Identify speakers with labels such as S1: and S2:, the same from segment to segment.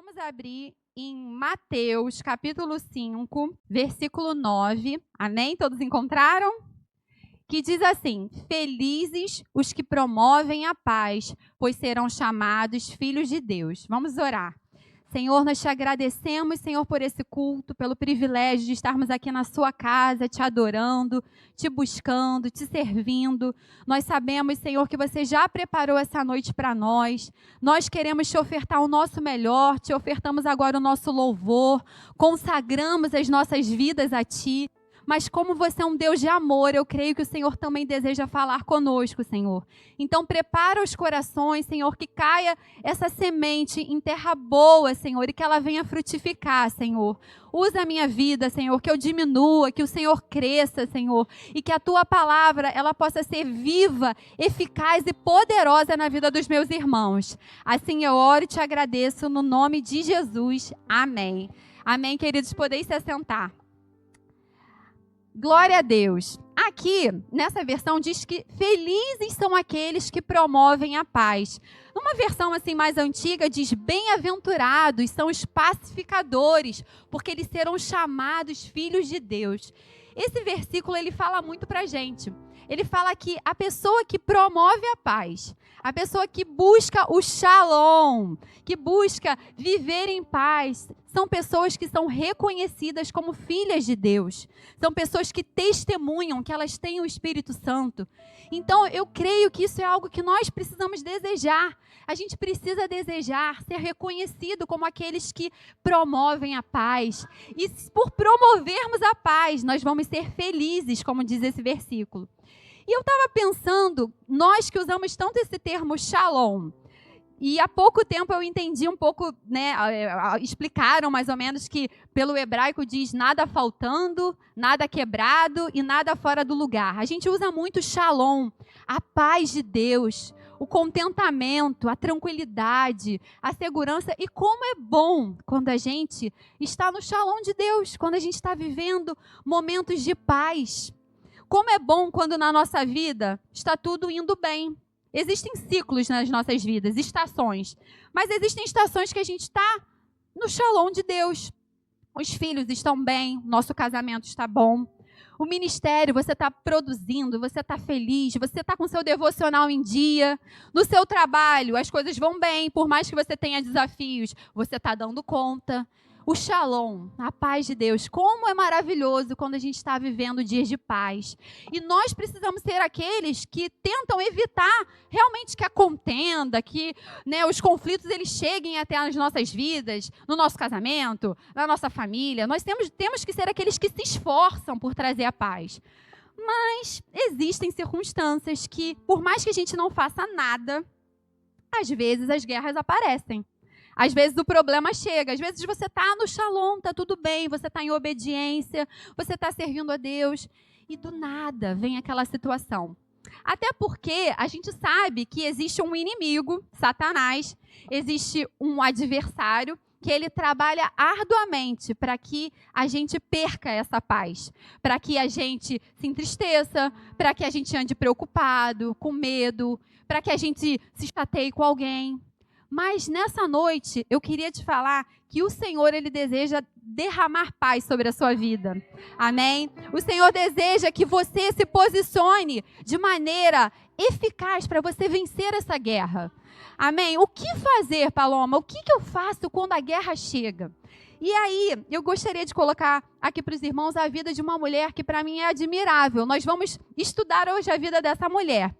S1: Vamos abrir em Mateus, capítulo 5, versículo 9. Amém? Todos encontraram? Que diz assim: felizes os que promovem a paz, pois serão chamados filhos de Deus. Vamos orar. Senhor, nós te agradecemos, Senhor, por esse culto, pelo privilégio de estarmos aqui na sua casa, te adorando, te buscando, te servindo. Nós sabemos, Senhor, que você já preparou essa noite para nós. Nós queremos te ofertar o nosso melhor, te ofertamos agora o nosso louvor, consagramos as nossas vidas a ti. Mas como você é um Deus de amor, eu creio que o Senhor também deseja falar conosco, Senhor. Então prepara os corações, Senhor, que caia essa semente em terra boa, Senhor, e que ela venha frutificar, Senhor. Usa a minha vida, Senhor, que eu diminua, que o Senhor cresça, Senhor, e que a tua palavra ela possa ser viva, eficaz e poderosa na vida dos meus irmãos. Assim eu oro e te agradeço no nome de Jesus. Amém. Amém, queridos, podeis se assentar. Glória a Deus. Aqui, nessa versão, diz que felizes são aqueles que promovem a paz. Numa versão assim mais antiga, diz bem-aventurados são os pacificadores, porque eles serão chamados filhos de Deus. Esse versículo, ele fala muito pra gente. Ele fala que a pessoa que promove a paz, a pessoa que busca o shalom, que busca viver em paz, são pessoas que são reconhecidas como filhas de Deus. São pessoas que testemunham que elas têm o Espírito Santo. Então, eu creio que isso é algo que nós precisamos desejar. A gente precisa desejar ser reconhecido como aqueles que promovem a paz. E por promovermos a paz, nós vamos ser felizes, como diz esse versículo. E eu estava pensando, nós que usamos tanto esse termo shalom, e há pouco tempo eu entendi um pouco, explicaram mais ou menos que pelo hebraico diz nada faltando, nada quebrado e nada fora do lugar. A gente usa muito shalom, a paz de Deus, o contentamento, a tranquilidade, a segurança. E como é bom quando a gente está no shalom de Deus, quando a gente está vivendo momentos de paz. Como é bom quando na nossa vida está tudo indo bem. Existem ciclos nas nossas vidas, estações. Mas existem estações que a gente está no shalom de Deus. Os filhos estão bem, nosso casamento está bom. O ministério, você está produzindo, você está feliz, você está com seu devocional em dia. No seu trabalho, as coisas vão bem, por mais que você tenha desafios, você está dando conta. O shalom, a paz de Deus, como é maravilhoso quando a gente está vivendo dias de paz. E nós precisamos ser aqueles que tentam evitar realmente que a contenda, que os conflitos eles cheguem até as nossas vidas, no nosso casamento, na nossa família. Nós temos que ser aqueles que se esforçam por trazer a paz. Mas existem circunstâncias que, por mais que a gente não faça nada, às vezes as guerras aparecem. Às vezes o problema chega, às vezes você está no shalom, está tudo bem, você está em obediência, você está servindo a Deus, e do nada vem aquela situação. Até porque a gente sabe que existe um inimigo, Satanás, existe um adversário, que ele trabalha arduamente para que a gente perca essa paz, para que a gente se entristeça, para que a gente ande preocupado, com medo, para que a gente se chateie com alguém. Mas nessa noite, eu queria te falar que o Senhor, Ele deseja derramar paz sobre a sua vida. Amém? O Senhor deseja que você se posicione de maneira eficaz para você vencer essa guerra. Amém? O que fazer, Paloma? O que eu faço quando a guerra chega? E aí, eu gostaria de colocar aqui para os irmãos a vida de uma mulher que para mim é admirável. Nós vamos estudar hoje a vida dessa mulher.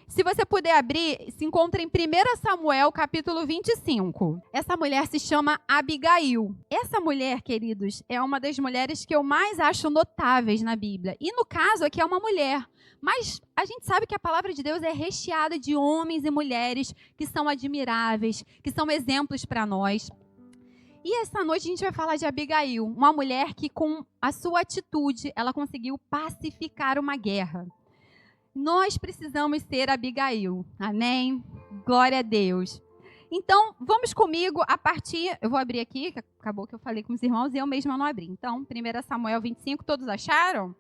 S1: Se você puder abrir, se encontra em 1 Samuel, capítulo 25. Essa mulher se chama Abigail. Essa mulher, queridos, é uma das mulheres que eu mais acho notáveis na Bíblia. E no caso aqui é uma mulher. Mas a gente sabe que a palavra de Deus é recheada de homens e mulheres que são admiráveis, que são exemplos para nós. E essa noite a gente vai falar de Abigail, uma mulher que com a sua atitude, ela conseguiu pacificar uma guerra. Nós precisamos ser Abigail. Amém? Glória a Deus. Então, vamos comigo a partir... Eu vou abrir aqui, que acabou que eu falei com os irmãos e eu mesma não abri. Então, 1 Samuel 25, todos acharam?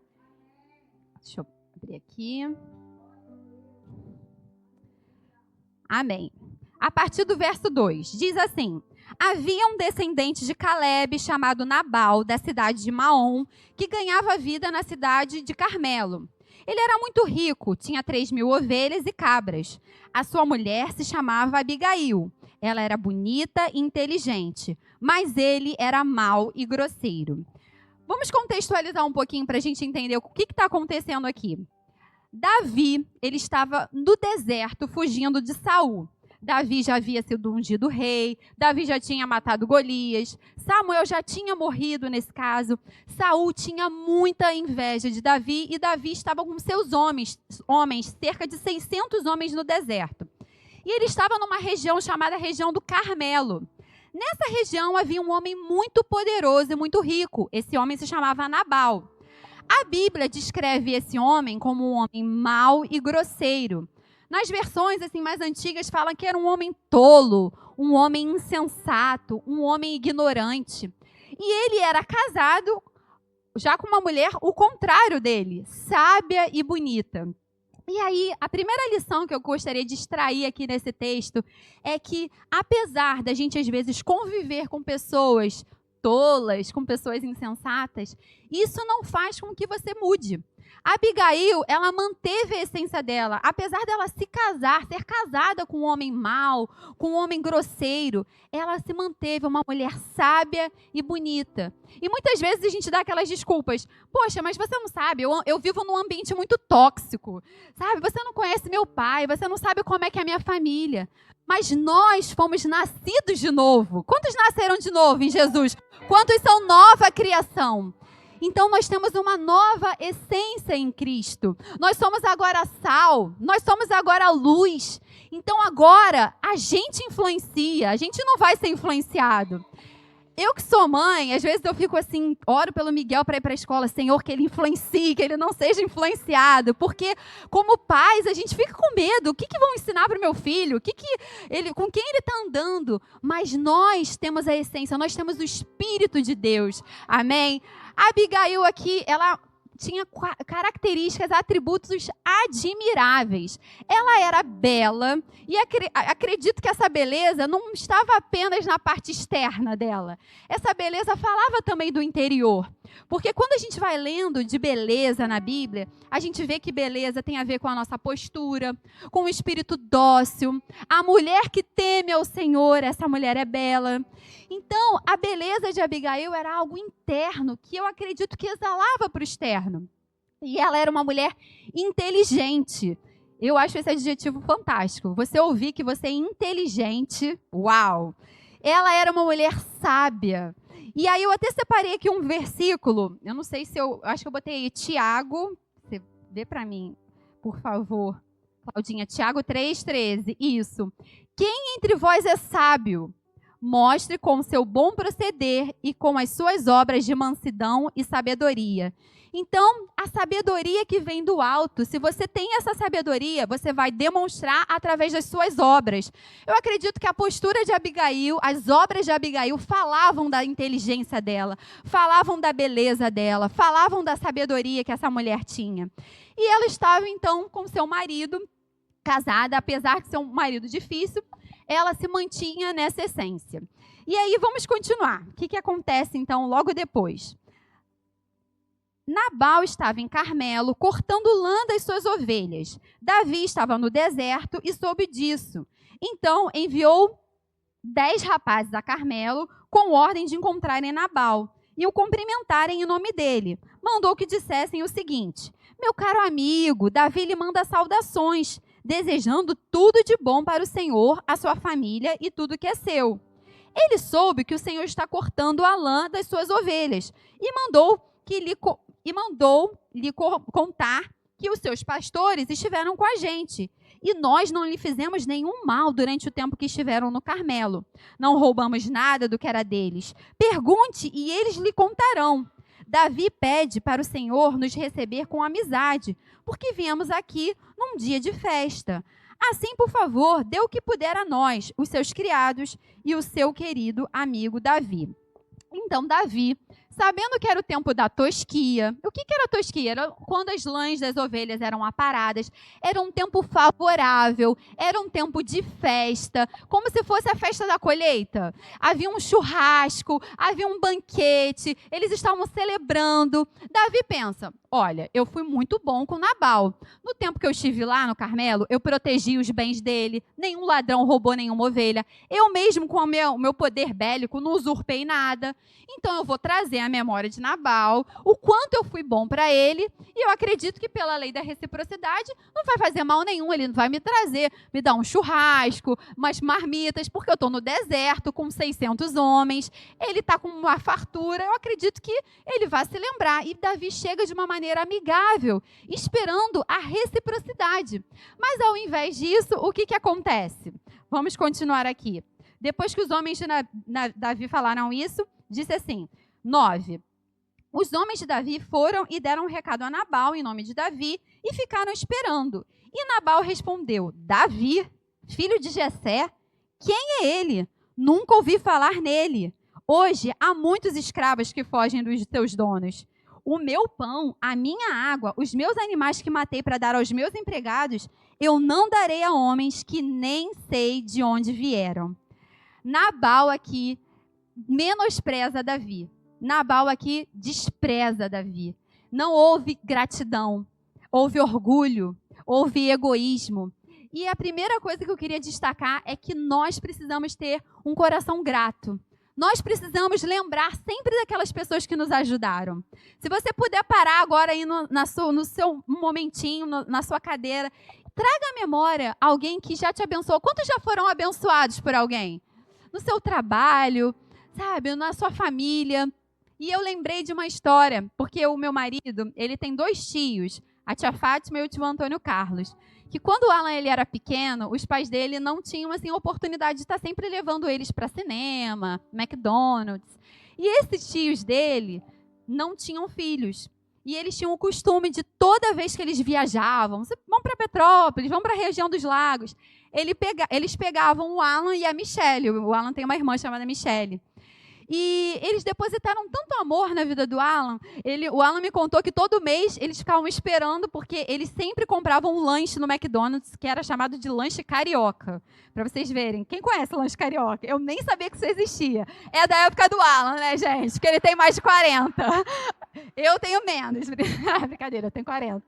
S1: Deixa eu abrir aqui. Amém. A partir do verso 2, diz assim: Havia um descendente de Calebe chamado Nabal, da cidade de Maom, que ganhava vida na cidade de Carmelo. Ele era muito rico, tinha 3.000 ovelhas e cabras. A sua mulher se chamava Abigail. Ela era bonita e inteligente, mas ele era mau e grosseiro. Vamos contextualizar um pouquinho para a gente entender o que está acontecendo aqui. Davi, ele estava no deserto fugindo de Saul. Davi já havia sido ungido rei, Davi já tinha matado Golias, Samuel já tinha morrido nesse caso. Saul tinha muita inveja de Davi e Davi estava com seus homens, cerca de 600 homens no deserto. E ele estava numa região chamada região do Carmelo. Nessa região havia um homem muito poderoso e muito rico. Esse homem se chamava Nabal. A Bíblia descreve esse homem como um homem mau e grosseiro. Nas versões assim mais antigas falam que era um homem tolo, um homem insensato, um homem ignorante. E ele era casado já com uma mulher o contrário dele, sábia e bonita. E aí, a primeira lição que eu gostaria de extrair aqui nesse texto é que, apesar da gente às vezes conviver com pessoas tolas, com pessoas insensatas, isso não faz com que você mude. Abigail, ela manteve a essência dela. Apesar dela se casar, ser casada com um homem mau, com um homem grosseiro, ela se manteve uma mulher sábia e bonita. E muitas vezes a gente dá aquelas desculpas. Poxa, mas você não sabe, eu vivo num ambiente muito tóxico. Sabe, você não conhece meu pai, você não sabe como é que é a minha família. Mas nós fomos nascidos de novo. Quantos nasceram de novo em Jesus? Quantos são nova criação? Então, nós temos uma nova essência em Cristo. Nós somos agora sal, nós somos agora luz. Então, agora, a gente influencia, a gente não vai ser influenciado. Eu que sou mãe, às vezes eu fico assim, oro pelo Miguel para ir para a escola, Senhor, que ele influencie, que ele não seja influenciado. Porque, como pais, a gente fica com medo. O que vão ensinar para o meu filho? Com quem ele está andando? Mas nós temos a essência, nós temos o Espírito de Deus. Amém? A Abigail aqui, ela tinha características, atributos admiráveis. Ela era bela e acredito que essa beleza não estava apenas na parte externa dela. Essa beleza falava também do interior. Porque quando a gente vai lendo de beleza na Bíblia, a gente vê que beleza tem a ver com a nossa postura, com o espírito dócil. A mulher que teme ao Senhor, essa mulher é bela. Então, a beleza de Abigail era algo interno, que eu acredito que exalava para o externo. E ela era uma mulher inteligente. Eu acho esse adjetivo fantástico. Você ouvir que você é inteligente, uau! Ela era uma mulher sábia. E aí eu até separei aqui um versículo, eu não sei se acho que eu botei aí Tiago, você vê para mim, por favor, Claudinha, Tiago 3,13, isso. Quem entre vós é sábio? Mostre com o seu bom proceder e com as suas obras de mansidão e sabedoria. Então, a sabedoria que vem do alto, se você tem essa sabedoria, você vai demonstrar através das suas obras. Eu acredito que a postura de Abigail, as obras de Abigail falavam da inteligência dela, falavam da beleza dela, falavam da sabedoria que essa mulher tinha. E ela estava, então, com seu marido, casada, apesar de ser um marido difícil, ela se mantinha nessa essência. E aí, vamos continuar. O que acontece, então, logo depois? Nabal estava em Carmelo, cortando lã das suas ovelhas. Davi estava no deserto e soube disso. Então, enviou 10 rapazes a Carmelo com ordem de encontrarem Nabal e o cumprimentarem em nome dele. Mandou que dissessem o seguinte: meu caro amigo, Davi lhe manda saudações, desejando tudo de bom para o Senhor, a sua família e tudo que é seu. Ele soube que o Senhor está cortando a lã das suas ovelhas e mandou lhe contar que os seus pastores estiveram com a gente. E nós não lhe fizemos nenhum mal durante o tempo que estiveram no Carmelo. Não roubamos nada do que era deles. Pergunte e eles lhe contarão. Davi pede para o Senhor nos receber com amizade, porque viemos aqui num dia de festa. Assim, por favor, dê o que puder a nós, os seus criados e o seu querido amigo Davi. Então, Davi, sabendo que era o tempo da tosquia, o que era tosquia? Era quando as lãs das ovelhas eram aparadas, era um tempo favorável, era um tempo de festa, como se fosse a festa da colheita. Havia um churrasco, havia um banquete, eles estavam celebrando. Davi pensa, olha, eu fui muito bom com Nabal. No tempo que eu estive lá no Carmelo, eu protegi os bens dele, nenhum ladrão roubou nenhuma ovelha. Eu mesmo, com o meu poder bélico, não usurpei nada. Então, eu vou trazer a memória de Nabal, o quanto eu fui bom para ele, e eu acredito que pela lei da reciprocidade não vai fazer mal nenhum, ele não vai me trazer, me dar um churrasco, umas marmitas, porque eu estou no deserto com 600 homens, ele está com uma fartura, eu acredito que ele vai se lembrar. E Davi chega de uma maneira amigável, esperando a reciprocidade. Mas ao invés disso, o que acontece? Vamos continuar aqui. Depois que os homens de Davi falaram isso, disse assim, 9. Os homens de Davi foram e deram um recado a Nabal em nome de Davi e ficaram esperando. E Nabal respondeu, Davi, filho de Jessé, quem é ele? Nunca ouvi falar nele. Hoje há muitos escravos que fogem dos seus donos. O meu pão, a minha água, os meus animais que matei para dar aos meus empregados, eu não darei a homens que nem sei de onde vieram. Nabal aqui menospreza Davi. Nabal aqui despreza Davi. Não houve gratidão, houve orgulho, houve egoísmo. E a primeira coisa que eu queria destacar é que nós precisamos ter um coração grato. Nós precisamos lembrar sempre daquelas pessoas que nos ajudaram. Se você puder parar agora aí no seu momentinho, na sua cadeira, traga à memória alguém que já te abençoou. Quantos já foram abençoados por alguém? No seu trabalho, sabe, na sua família. E eu lembrei de uma história, porque o meu marido, ele tem 2 tios, a tia Fátima e o tio Antônio Carlos, que quando o Alan ele era pequeno, os pais dele não tinham assim, a oportunidade de estar sempre levando eles para cinema, McDonald's. E esses tios dele não tinham filhos. E eles tinham o costume de, toda vez que eles viajavam, vão para Petrópolis, vão para a região dos lagos, eles pegavam o Alan e a Michelle. O Alan tem uma irmã chamada Michelle. E eles depositaram tanto amor na vida do Alan. O Alan me contou que todo mês eles ficavam esperando, porque eles sempre compravam um lanche no McDonald's, que era chamado de lanche carioca. Para vocês verem. Quem conhece o lanche carioca? Eu nem sabia que isso existia. É da época do Alan, né, gente? Porque ele tem mais de 40. Eu tenho menos. Brincadeira, eu tenho 40.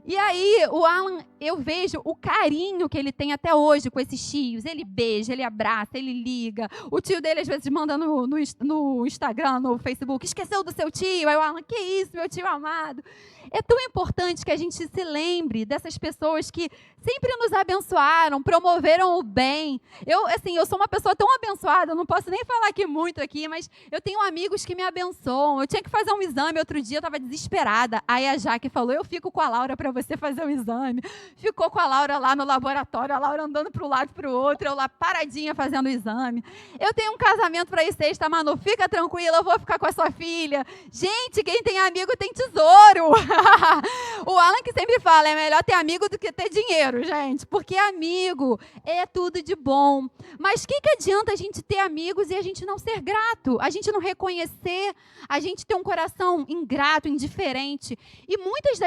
S1: E aí, o Alan, eu vejo o carinho que ele tem até hoje com esses tios. Ele beija, ele abraça, ele liga. O tio dele, às vezes, manda no Instagram, no Facebook, esqueceu do seu tio? Aí o Alan, que isso, meu tio amado? É tão importante que a gente se lembre dessas pessoas que sempre nos abençoaram, promoveram o bem. Eu sou uma pessoa tão abençoada, eu não posso nem falar aqui muito aqui, mas eu tenho amigos que me abençoam. Eu tinha que fazer um exame outro dia, eu estava desesperada. Aí a Jaque falou, eu fico com a Laura para você fazer o exame. Ficou com a Laura lá no laboratório, a Laura andando para um lado e para o outro, eu lá paradinha fazendo o exame. Eu tenho um casamento para ir sexta, Manu, fica tranquila, eu vou ficar com a sua filha. Gente, quem tem amigo tem tesouro. O Alan que sempre fala, é melhor ter amigo do que ter dinheiro, gente, porque amigo é tudo de bom. Mas o que adianta a gente ter amigos e a gente não ser grato, a gente não reconhecer, a gente ter um coração ingrato, indiferente? E muitas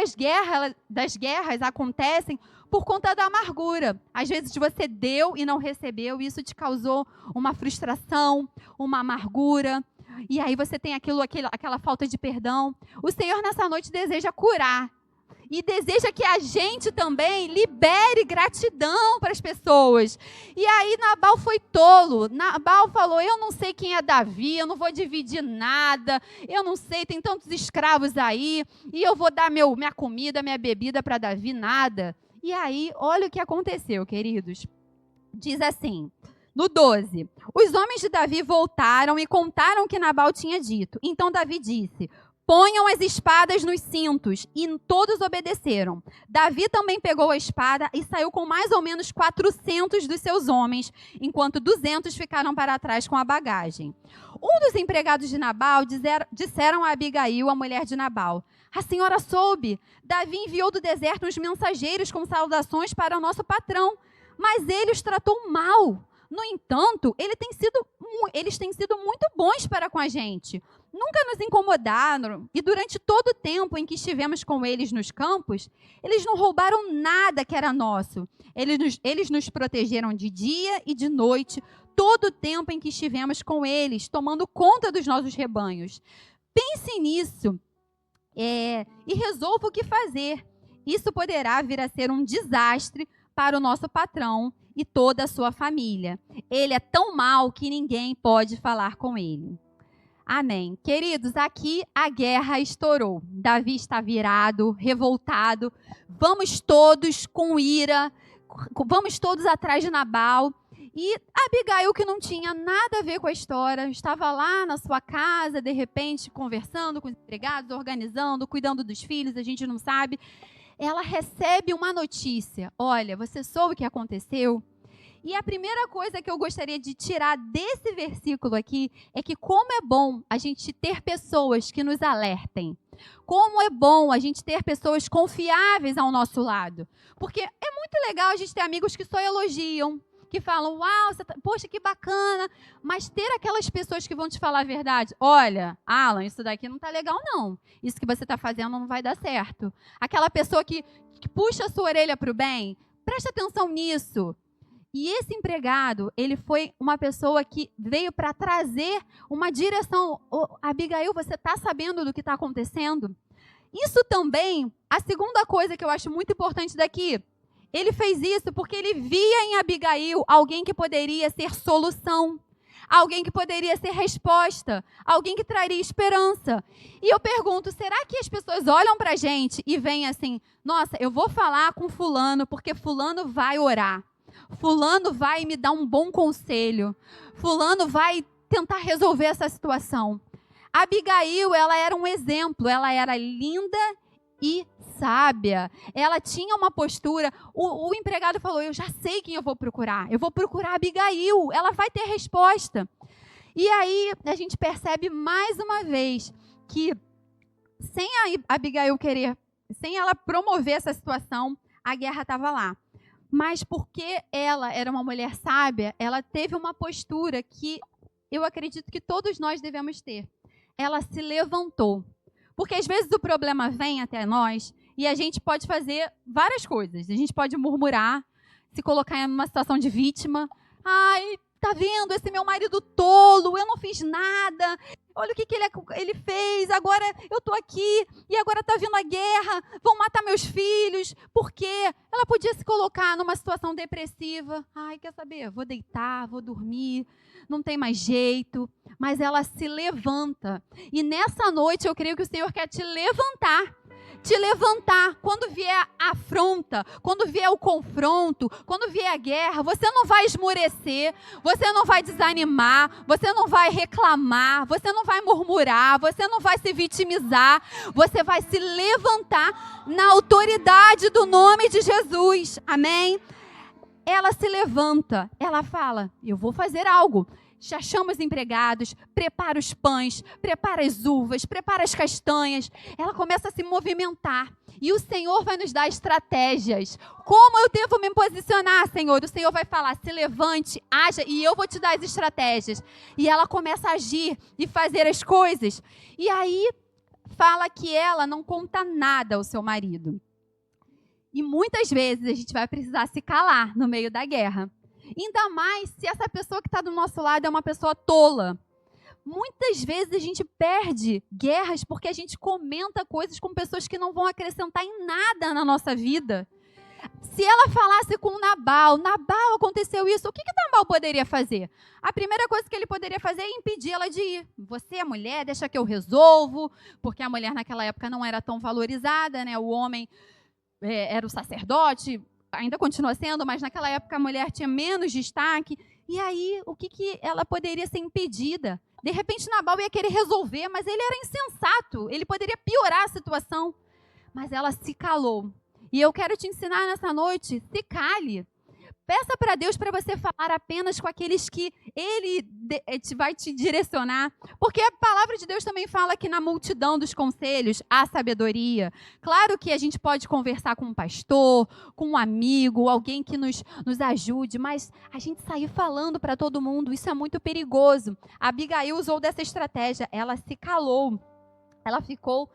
S1: das guerras acontecem por conta da amargura. Às vezes você deu e não recebeu, e isso te causou uma frustração, uma amargura. E aí você tem aquela falta de perdão. O Senhor nessa noite deseja curar. E deseja que a gente também libere gratidão para as pessoas. E aí Nabal foi tolo. Nabal falou, eu não sei quem é Davi, eu não vou dividir nada. Eu não sei, tem tantos escravos aí. E eu vou dar minha comida, minha bebida para Davi, nada. E aí, olha o que aconteceu, queridos. Diz assim... No 12, os homens de Davi voltaram e contaram o que Nabal tinha dito. Então Davi disse, ponham as espadas nos cintos. E todos obedeceram. Davi também pegou a espada e saiu com mais ou menos 400 dos seus homens, enquanto 200 ficaram para trás com a bagagem. Um dos empregados de Nabal disseram a Abigail, a mulher de Nabal, a senhora soube, Davi enviou do deserto uns mensageiros com saudações para o nosso patrão, mas ele os tratou mal. No entanto, eles têm sido muito bons para com a gente. Nunca nos incomodaram e durante todo o tempo em que estivemos com eles nos campos, eles não roubaram nada que era nosso. Eles nos protegeram de dia e de noite, todo o tempo em que estivemos com eles, tomando conta dos nossos rebanhos. Pense nisso e resolva o que fazer. Isso poderá vir a ser um desastre para o nosso patrão e toda a sua família. Ele é tão mau que ninguém pode falar com ele. Amém. Queridos, aqui a guerra estourou. Davi está virado, revoltado. Vamos todos com ira, vamos todos atrás de Nabal. E Abigail, que não tinha nada a ver com a história, estava lá na sua casa, de repente, conversando com os empregados, organizando, cuidando dos filhos, a gente não sabe. Ela recebe uma notícia. Olha, você soube o que aconteceu? E a primeira coisa que eu gostaria de tirar desse versículo aqui é que como é bom a gente ter pessoas que nos alertem. Como é bom a gente ter pessoas confiáveis ao nosso lado. Porque é muito legal a gente ter amigos que só elogiam, que falam, uau, poxa, que bacana. Mas ter aquelas pessoas que vão te falar a verdade. Olha, Alan, isso daqui não tá legal não. Isso que você está fazendo não vai dar certo. Aquela pessoa que puxa a sua orelha para o bem, presta atenção nisso. E esse empregado, ele foi uma pessoa que veio para trazer uma direção. Abigail, você está sabendo do que está acontecendo? Isso também, a segunda coisa que eu acho muito importante daqui, ele fez isso porque ele via em Abigail alguém que poderia ser solução, alguém que poderia ser resposta, alguém que traria esperança. E eu pergunto, será que as pessoas olham para a gente e veem assim, nossa, eu vou falar com fulano porque fulano vai orar. Fulano vai me dar um bom conselho. Fulano vai tentar resolver essa situação. Abigail, ela era um exemplo. Ela era linda e sábia. Ela tinha uma postura. O empregado falou, eu já sei quem eu vou procurar. Eu vou procurar Abigail. Ela vai ter resposta. E aí, a gente percebe mais uma vez que sem a Abigail querer, sem ela promover essa situação, a guerra estava lá. Mas porque ela era uma mulher sábia, ela teve uma postura que eu acredito que todos nós devemos ter. Ela se levantou. Porque às vezes o problema vem até nós e a gente pode fazer várias coisas. A gente pode murmurar, se colocar em uma situação de vítima. Ai, tá vendo esse meu marido tolo, eu não fiz nada. Olha o que ele fez, agora eu estou aqui e agora está vindo a guerra, vão matar meus filhos. Por quê? Ela podia se colocar numa situação depressiva. Ai, quer saber? Vou deitar, vou dormir, não tem mais jeito. Mas ela se levanta. E nessa noite eu creio que o Senhor quer te levantar. Te levantar, quando vier a afronta, quando vier o confronto, quando vier a guerra, você não vai esmorecer, você não vai desanimar, você não vai reclamar, você não vai murmurar, você não vai se vitimizar, você vai se levantar na autoridade do nome de Jesus, amém? Ela se levanta, ela fala, eu vou fazer algo. Já chama os empregados, prepara os pães, prepara as uvas, prepara as castanhas. Ela começa a se movimentar. E o Senhor vai nos dar estratégias. Como eu devo me posicionar, Senhor? O Senhor vai falar, se levante, haja, e eu vou te dar as estratégias. E ela começa a agir e fazer as coisas. E aí, fala que ela não conta nada ao seu marido. E muitas vezes a gente vai precisar se calar no meio da guerra. Ainda mais se essa pessoa que está do nosso lado é uma pessoa tola. Muitas vezes a gente perde guerras porque a gente comenta coisas com pessoas que não vão acrescentar em nada na nossa vida. Se ela falasse com Nabal, aconteceu isso, o que Nabal poderia fazer? A primeira coisa que ele poderia fazer é impedir ela de ir. Você é mulher, deixa que eu resolvo, porque a mulher naquela época não era tão valorizada, né? O homem era o sacerdote, ainda continua sendo, mas naquela época a mulher tinha menos destaque. E aí, o que ela poderia ser impedida? De repente, Nabal ia querer resolver, mas ele era insensato. Ele poderia piorar a situação. Mas ela se calou. E eu quero te ensinar nessa noite, se cale. Peça para Deus para você falar apenas com aqueles que Ele vai te direcionar. Porque a palavra de Deus também fala que na multidão dos conselhos há sabedoria. Claro que a gente pode conversar com um pastor, com um amigo, alguém que nos ajude, mas a gente sair falando para todo mundo, isso é muito perigoso. A Abigail usou dessa estratégia, ela se calou, ela ficou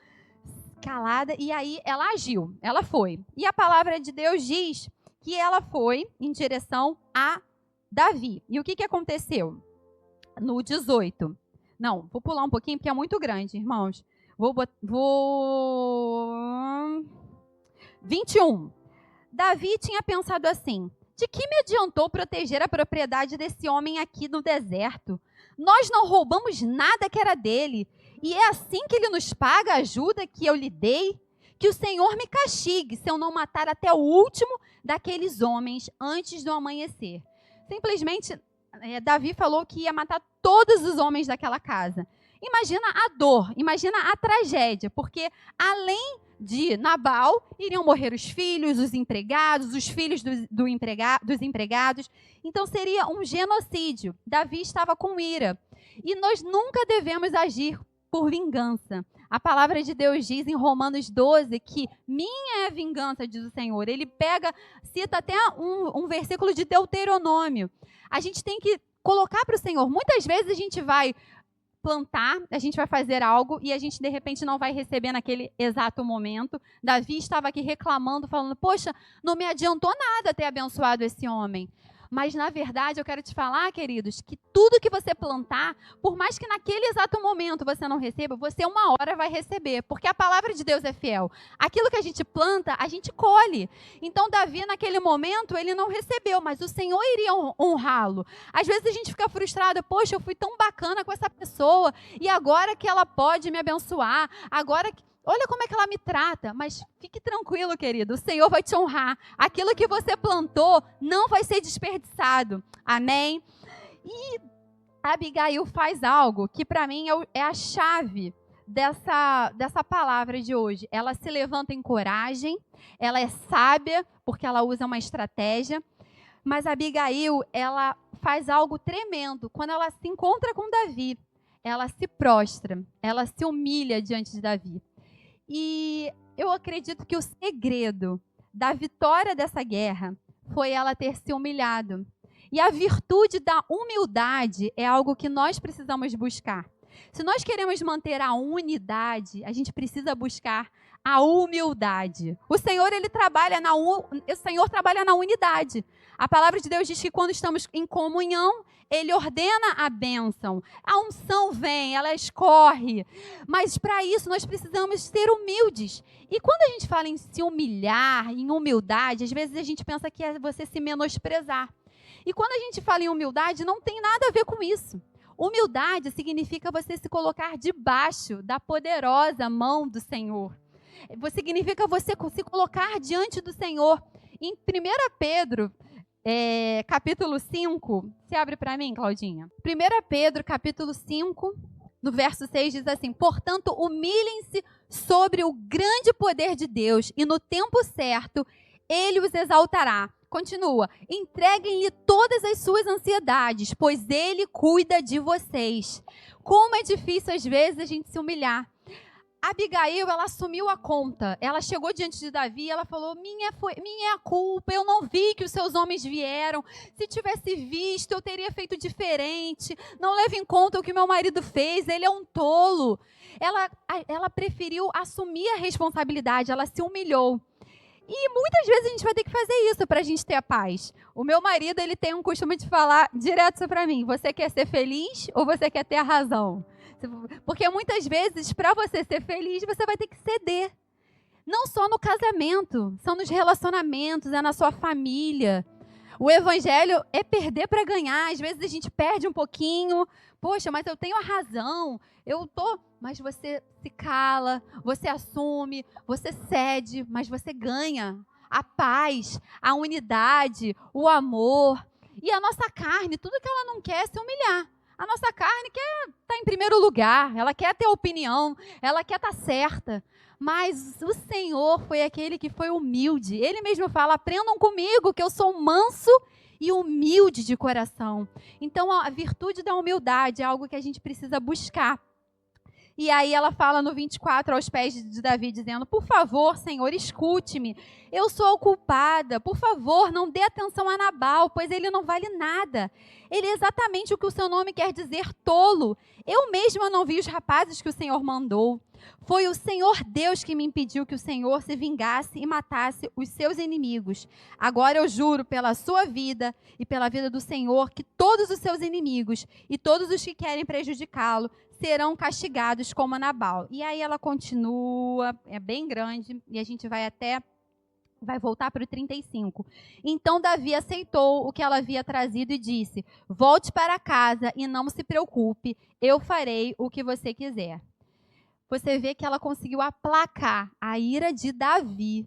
S1: calada e aí ela agiu, ela foi. E a palavra de Deus diz que ela foi em direção a Davi. E o que aconteceu? No 18. Não, vou pular um pouquinho porque é muito grande, irmãos. Vou 21. Davi tinha pensado assim: de que me adiantou proteger a propriedade desse homem aqui no deserto? Nós não roubamos nada que era dele. E é assim que ele nos paga a ajuda que eu lhe dei? Que o Senhor me castigue se eu não matar até o último daqueles homens antes do amanhecer. Simplesmente, Davi falou que ia matar todos os homens daquela casa. Imagina a dor, imagina a tragédia, porque além de Nabal, iriam morrer os filhos, os empregados, os filhos dos empregados. Então seria um genocídio. Davi estava com ira. E nós nunca devemos agir por vingança. A palavra de Deus diz em Romanos 12 que minha é a vingança, diz o Senhor. Ele cita até um versículo de Deuteronômio. A gente tem que colocar para o Senhor. Muitas vezes a gente vai plantar, a gente vai fazer algo e a gente de repente não vai receber naquele exato momento. Davi estava aqui reclamando, falando: poxa, não me adiantou nada ter abençoado esse homem. Mas, na verdade, eu quero te falar, queridos, que tudo que você plantar, por mais que naquele exato momento você não receba, você uma hora vai receber, porque a palavra de Deus é fiel. Aquilo que a gente planta, a gente colhe. Então, Davi, naquele momento, ele não recebeu, mas o Senhor iria honrá-lo. Às vezes a gente fica frustrada: poxa, eu fui tão bacana com essa pessoa, e agora que ela pode me abençoar, olha como é que ela me trata. Mas fique tranquilo, querido, o Senhor vai te honrar. Aquilo que você plantou não vai ser desperdiçado. Amém? E Abigail faz algo que para mim é a chave dessa palavra de hoje. Ela se levanta em coragem, ela é sábia porque ela usa uma estratégia. Mas Abigail, ela faz algo tremendo. Quando ela se encontra com Davi, ela se prostra, ela se humilha diante de Davi. E eu acredito que o segredo da vitória dessa guerra foi ela ter se humilhado. E a virtude da humildade é algo que nós precisamos buscar. Se nós queremos manter a unidade, a gente precisa buscar a humildade. O Senhor trabalha na unidade. A palavra de Deus diz que quando estamos em comunhão, Ele ordena a bênção. A unção vem, ela escorre. Mas para isso nós precisamos ser humildes. E quando a gente fala em se humilhar, em humildade, às vezes a gente pensa que é você se menosprezar. E quando a gente fala em humildade, não tem nada a ver com isso. Humildade significa você se colocar debaixo da poderosa mão do Senhor. Significa você se colocar diante do Senhor. Em 1 Pedro, capítulo 5, se abre para mim, Claudinha. 1 Pedro, capítulo 5, no verso 6, diz assim: portanto, humilhem-se sobre o grande poder de Deus, e no tempo certo, Ele os exaltará. Continua: entreguem-lhe todas as suas ansiedades, pois Ele cuida de vocês. Como é difícil, às vezes, a gente se humilhar. Abigail, ela assumiu a conta. Ela chegou diante de Davi e ela falou: minha é a culpa, eu não vi que os seus homens vieram. Se tivesse visto, eu teria feito diferente. Não leve em conta o que meu marido fez, ele é um tolo. Ela preferiu assumir a responsabilidade, ela se humilhou. E muitas vezes a gente vai ter que fazer isso para a gente ter a paz. O meu marido, ele tem um costume de falar direto para mim: você quer ser feliz ou você quer ter a razão? Porque muitas vezes, para você ser feliz, você vai ter que ceder. Não só no casamento, são nos relacionamentos, é na sua família. O evangelho é perder para ganhar. Às vezes a gente perde um pouquinho. Poxa, mas eu tenho a razão. Mas você se cala, você assume, você cede, mas você ganha a paz, a unidade, o amor. E a nossa carne, tudo que ela não quer é se humilhar. A nossa carne quer estar em primeiro lugar, ela quer ter opinião, ela quer estar certa. Mas o Senhor foi aquele que foi humilde. Ele mesmo fala: aprendam comigo, que eu sou manso e humilde de coração. Então, a virtude da humildade é algo que a gente precisa buscar. E aí ela fala no 24 aos pés de Davi, dizendo: por favor, Senhor, escute-me. Eu sou a culpada. Por favor, não dê atenção a Nabal, pois ele não vale nada. Ele é exatamente o que o seu nome quer dizer, tolo. Eu mesma não vi os rapazes que o Senhor mandou. Foi o Senhor Deus que me impediu que o Senhor se vingasse e matasse os seus inimigos. Agora eu juro pela sua vida e pela vida do Senhor que todos os seus inimigos e todos os que querem prejudicá-lo serão castigados como Nabal. E aí ela continua, é bem grande, e a gente vai voltar para o 35. Então Davi aceitou o que ela havia trazido e disse: volte para casa e não se preocupe, eu farei o que você quiser. Você vê que ela conseguiu aplacar a ira de Davi,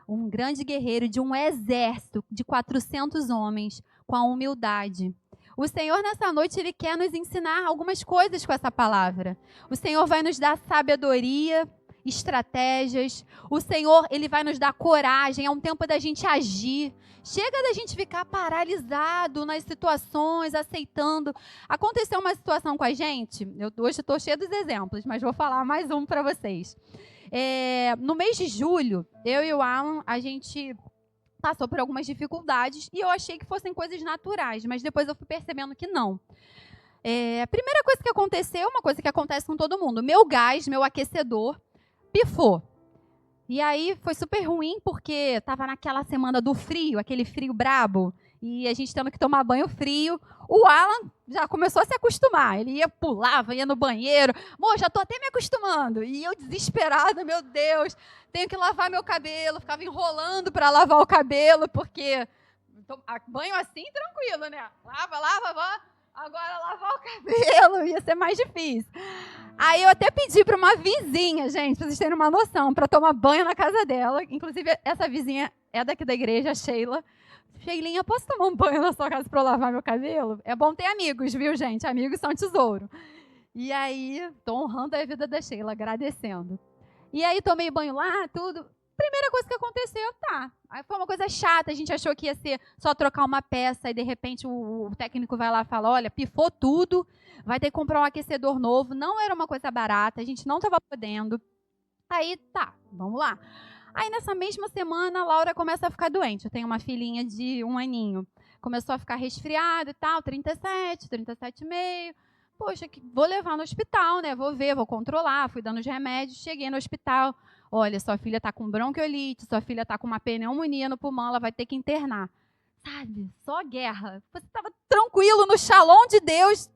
S1: um grande guerreiro de um exército de 400 homens, com a humildade. O Senhor, nessa noite, Ele quer nos ensinar algumas coisas com essa palavra. O Senhor vai nos dar sabedoria, estratégias. O Senhor, Ele vai nos dar coragem. É um tempo da gente agir. Chega da gente ficar paralisado nas situações, aceitando. Aconteceu uma situação com a gente, hoje estou cheia dos exemplos, mas vou falar mais um para vocês. No mês de julho, eu e o Alan, a gente passou por algumas dificuldades e eu achei que fossem coisas naturais, mas depois eu fui percebendo que não. A primeira coisa que aconteceu, uma coisa que acontece com todo mundo: meu gás, meu aquecedor, pifou. E aí foi super ruim, porque estava naquela semana do frio, aquele frio brabo, e a gente tendo que tomar banho frio. O Alan já começou a se acostumar, ele pulava, ia no banheiro. Amor, já estou até me acostumando. E eu desesperada, meu Deus, tenho que lavar meu cabelo, ficava enrolando para lavar o cabelo, porque banho assim, tranquilo, né? Lava. Agora lavar o cabelo ia ser mais difícil. Aí eu até pedi para uma vizinha, gente, para vocês terem uma noção, para tomar banho na casa dela. Inclusive, essa vizinha é daqui da igreja, a Sheila. Sheilinha, posso tomar um banho na sua casa para eu lavar meu cabelo? É bom ter amigos, viu, gente? Amigos são tesouro. E aí, estou honrando a vida da Sheila, agradecendo. E aí, tomei banho lá, tudo. Primeira coisa que aconteceu, Aí foi uma coisa chata, a gente achou que ia ser só trocar uma peça e de repente o técnico vai lá e fala: olha, pifou tudo, vai ter que comprar um aquecedor novo. Não era uma coisa barata, a gente não estava podendo. Aí, vamos lá. Aí nessa mesma semana, a Laura começa a ficar doente. Eu tenho uma filhinha de 1 aninho. Começou a ficar resfriada e tal, 37,5. Poxa, vou levar no hospital, né? Vou ver, vou controlar. Fui dando os remédios, cheguei no hospital. Olha, sua filha está com bronquiolite, sua filha está com uma pneumonia no pulmão, ela vai ter que internar. Sabe, só guerra. Você estava tranquilo no Shalom de Deus.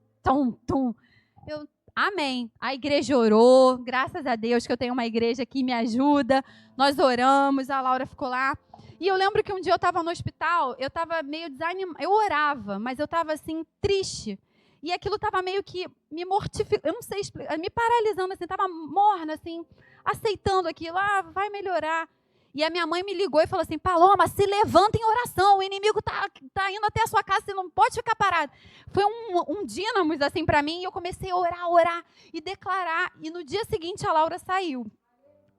S1: Amém. A igreja orou, graças a Deus que eu tenho uma igreja que me ajuda. Nós oramos, a Laura ficou lá. E eu lembro que um dia eu estava no hospital, eu estava meio desanimada. Eu orava, mas eu estava assim, triste. E aquilo estava meio que me mortificando, eu não sei explicar, me paralisando, assim, estava morna, assim, aceitando aquilo, vai melhorar. E a minha mãe me ligou e falou assim: Paloma, se levanta em oração, o inimigo tá indo até a sua casa, você não pode ficar parado. Foi um dínamo, assim, para mim, e eu comecei a orar e declarar. E no dia seguinte a Laura saiu.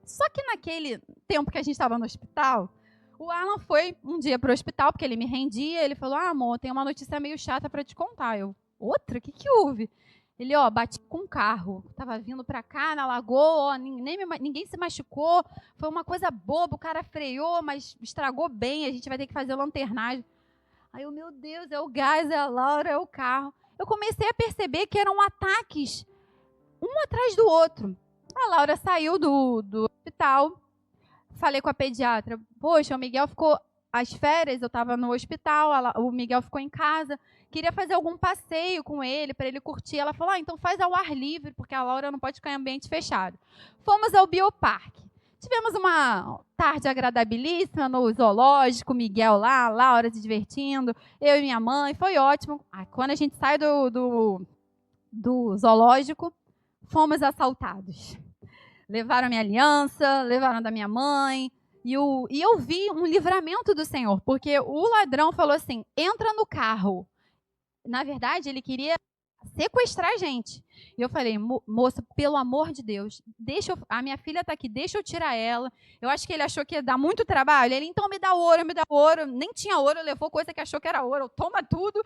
S1: Só que naquele tempo que a gente estava no hospital, o Alan foi um dia para o hospital, porque ele me rendia, ele falou: amor, tem uma notícia meio chata para te contar. Outra? O que houve? Ele, bati com um carro. Estava vindo para cá, na lagoa, ninguém se machucou. Foi uma coisa boba, o cara freou, mas estragou bem, a gente vai ter que fazer lanternagem. Aí eu, meu Deus, é o gás, é a Laura, é o carro. Eu comecei a perceber que eram ataques, um atrás do outro. A Laura saiu do hospital, falei com a pediatra: poxa, o Miguel ficou às férias, eu estava no hospital, o Miguel ficou em casa, queria fazer algum passeio com ele, para ele curtir. Ela falou: então faz ao ar livre, porque a Laura não pode ficar em ambiente fechado. Fomos ao Bioparque. Tivemos uma tarde agradabilíssima no zoológico, Miguel lá, a Laura se divertindo, eu e minha mãe, foi ótimo. Quando a gente sai do zoológico, fomos assaltados. Levaram minha aliança, levaram da minha mãe. E eu vi um livramento do Senhor, porque o ladrão falou assim: entra no carro. Na verdade, ele queria sequestrar a gente. E eu falei, moço, pelo amor de Deus, a minha filha está aqui, deixa eu tirar ela. Eu acho que ele achou que ia dar muito trabalho. Ele, então me dá ouro, me dá ouro. Nem tinha ouro, levou coisa que achou que era ouro. Toma tudo.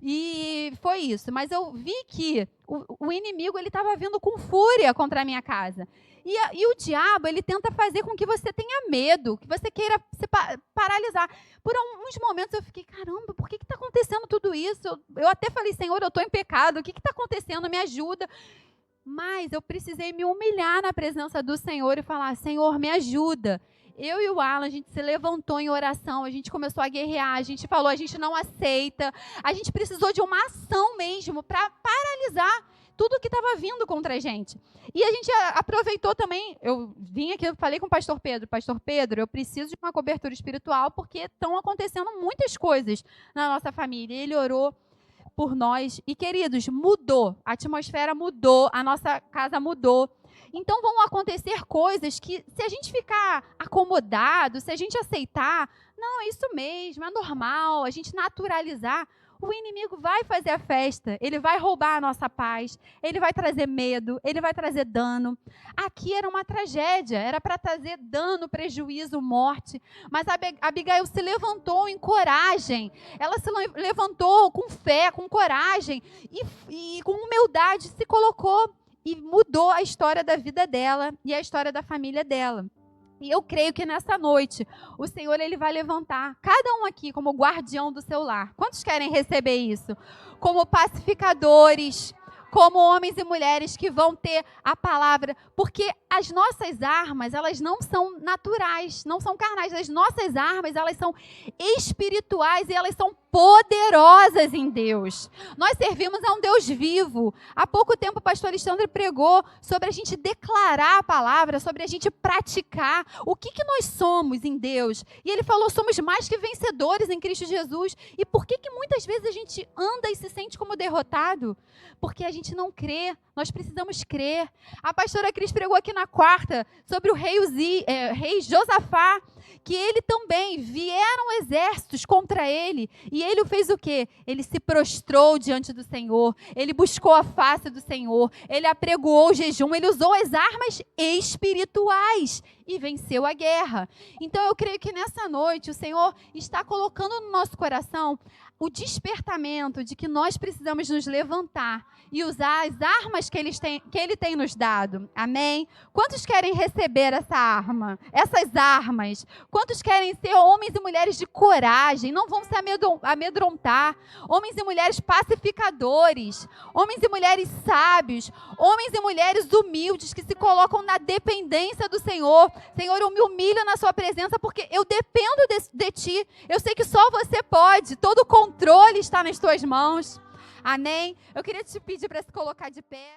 S1: E foi isso. Mas eu vi que o inimigo estava vindo com fúria contra a minha casa. E o diabo, ele tenta fazer com que você tenha medo, que você queira se paralisar. Por uns momentos eu fiquei, caramba, por que está acontecendo tudo isso? Eu até falei, Senhor, eu estou em pecado, o que está acontecendo? Me ajuda. Mas eu precisei me humilhar na presença do Senhor e falar, Senhor, me ajuda. Eu e o Alan, a gente se levantou em oração, a gente começou a guerrear, a gente falou, a gente não aceita, a gente precisou de uma ação mesmo para paralisar tudo que estava vindo contra a gente. E a gente aproveitou também, eu vim aqui, eu falei com o pastor Pedro, eu preciso de uma cobertura espiritual porque estão acontecendo muitas coisas na nossa família. Ele orou por nós e, queridos, mudou, a atmosfera mudou, a nossa casa mudou. Então vão acontecer coisas que, se a gente ficar acomodado, se a gente aceitar, não, é isso mesmo, é normal, a gente naturalizar, o inimigo vai fazer a festa, ele vai roubar a nossa paz, ele vai trazer medo, ele vai trazer dano. Aqui era uma tragédia, era para trazer dano, prejuízo, morte. Mas a Abigail se levantou em coragem, ela se levantou com fé, com coragem e com humildade se colocou e mudou a história da vida dela e a história da família dela. E eu creio que nessa noite, o Senhor ele vai levantar cada um aqui como guardião do seu lar. Quantos querem receber isso? Como pacificadores, como homens e mulheres que vão ter a palavra. Porque as nossas armas, elas não são naturais, não são carnais. As nossas armas, elas são espirituais e elas são poderosas em Deus. Nós servimos a um Deus vivo. Há pouco tempo o pastor Alexandre pregou sobre a gente declarar a palavra, sobre a gente praticar o que nós somos em Deus. E ele falou, somos mais que vencedores em Cristo Jesus. E por que muitas vezes a gente anda e se sente como derrotado? Porque a gente não crê. Nós precisamos crer. A pastora Cris pregou aqui na quarta sobre o rei Josafá, que ele também, vieram exércitos contra ele, e ele fez o quê? Ele se prostrou diante do Senhor, ele buscou a face do Senhor, ele apregoou o jejum, ele usou as armas espirituais e venceu a guerra. Então eu creio que nessa noite o Senhor está colocando no nosso coração o despertamento de que nós precisamos nos levantar e usar as armas que Ele tem nos dado. Amém? Quantos querem receber essa arma? Essas armas? Quantos querem ser homens e mulheres de coragem? Não vão se amedrontar. Homens e mulheres pacificadores. Homens e mulheres sábios. Homens e mulheres humildes que se colocam na dependência do Senhor. Senhor, eu me humilho na sua presença porque eu dependo de Ti. Eu sei que só você pode. Todo o controle está nas Tuas mãos. Amém? Eu queria te pedir para se colocar de pé.